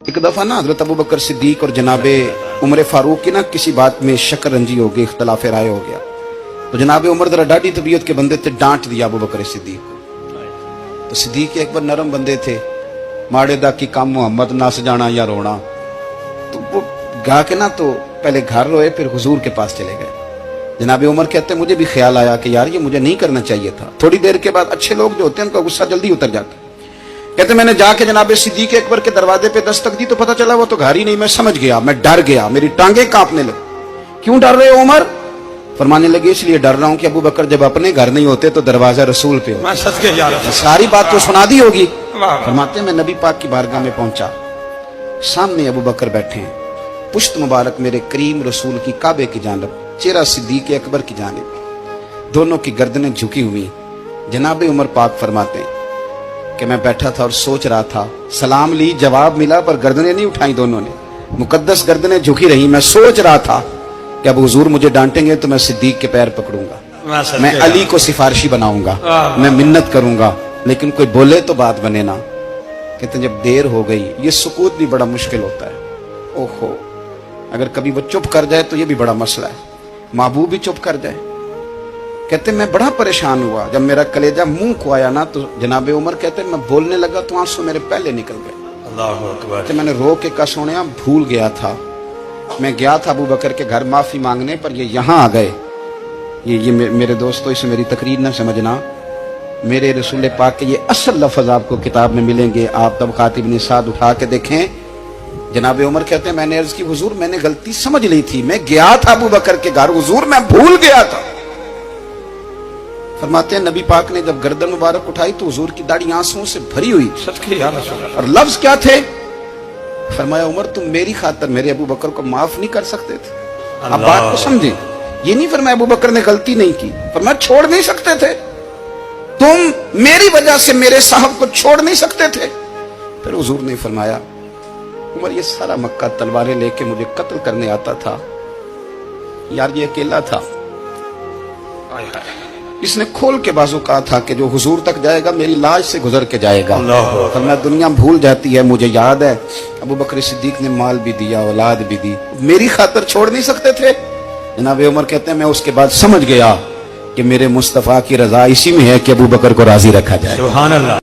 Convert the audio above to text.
एक दफ़ा ना हज़रत अबू बकर सिद्दीक और जनाबे उमर फारूक की ना किसी बात में शक्कर रंजी हो गई, इख्तलाफ राय हो गया। तो जनाबे उमर जरा डाढ़ी तबीयत के बंदे थे, डांट दिया अबू बकर सिद्दीक को। तो सिद्दीक एक बार नरम बंदे थे, माड़े दा की काम मोहम्मद नस जाना या रोना। तो वो गा के ना तो पहले घर रोए, फिर हुजूर के पास चले गए। जनाबे उमर कहते मुझे भी ख्याल आया कि यार ये मुझे नहीं करना चाहिए था। थोड़ी देर के बाद अच्छे लोग जो होते हैं उनका गुस्सा जल्दी उतर जाता है। कहते मैंने जाके जनाबे सिद्दीक अकबर के दरवाजे पे दस्तक दी तो पता चला वो तो घर ही नहीं। मैं समझ गया, मैं डर गया, मेरी टांगे कांपने लगी। क्यों डर रहे हो उमर? फरमाने लगे इसलिए डर रहा हूं कि अबू बकर जब अपने घर नहीं होते तो दरवाजा रसूल पे हो। सारी बात तो सुना दी होगी। फरमाते मैं नबी पाक की बारगाह में पहुंचा, सामने अबू बकर बैठे हैं, पुश्त मुबारक मेरे करीम रसूल की काबे की जानब, चेहरा सिद्दीक अकबर की जानब, दोनों की गर्दनें झुकी हुई। जनाबे उमर पाक फरमाते हैं कि मैं बैठा था और सोच रहा था, सलाम ली, जवाब मिला, पर गर्दनें नहीं उठाई दोनों ने, मुकद्दस गर्दनें झुकी रही। मैं सोच रहा था कि अब हुजूर मुझे डांटेंगे तो मैं सिद्दीक के पैर पकड़ूंगा, मैं अली को सिफारिशी बनाऊंगा, मैं मिन्नत करूंगा, लेकिन कोई बोले तो बात बने ना। कहते जब देर हो गई, ये सुकूत भी बड़ा मुश्किल होता है। ओहो, अगर कभी वो चुप कर जाए तो ये भी बड़ा मसला है, महबूब भी चुप कर जाए। कहते मैं बड़ा परेशान हुआ, जब मेरा कलेजा मुंह को आया ना तो जनाबे उमर कहते मैं बोलने लगा तो आंसू मेरे पहले निकल गए। अल्लाहु अकबर। मैंने रो के कहा सोनिया भूल गया था, मैं गया था अबू बकर के घर माफी मांगने, पर ये यहाँ आ गए। ये मेरे दोस्तों इसे मेरी तकरीर ना समझना, मेरे रसूल पाक के ये असल लफ्ज आपको किताब में मिलेंगे। आप तबक़ात इब्न साद उठा के देखें। जनाबे उमर कहते हैं मैंने अर्ज की हुजूर मैंने गलती समझ ली थी, मैं गया था अबू बकर के घर हुजूर, मैं भूल गया था। फरमाते हैं नबी पाक ने जब गर्दन मुबारक उठाई तो हुजूर की दाढ़ी आंसुओं से भरी हुई। और लफ्ज क्या थे? फरमाया उमर तुम मेरी खातर मेरे अबू बकर को माफ नहीं कर सकते थे। अब बात को समझे, ये नहीं फरमाया अबू बकर ने गलती नहीं की, फरमाया छोड़ नहीं सकते थे, तुम मेरी वजह से मेरे साहब को छोड़ नहीं सकते थे। फिर हुजूर ने फरमाया उमर ये सारा मक्का तलवारें लेके मुझे कत्ल करने आता था, यार ये अकेला था, इसने खोल के बाजू कहा था कि जो हुजूर तक जाएगा मेरी लाश से गुजर के जाएगा। तो मैं दुनिया भूल जाती है, मुझे याद है अबू बकर सिद्दीक ने माल भी दिया, औलाद भी दी, मेरी खातर छोड़ नहीं सकते थे। जनाबे उमर कहते हैं मैं उसके बाद समझ गया कि मेरे मुस्तफा की रजा इसी में है कि अबू बकर को राजी रखा जाए। सुभान अल्लाह।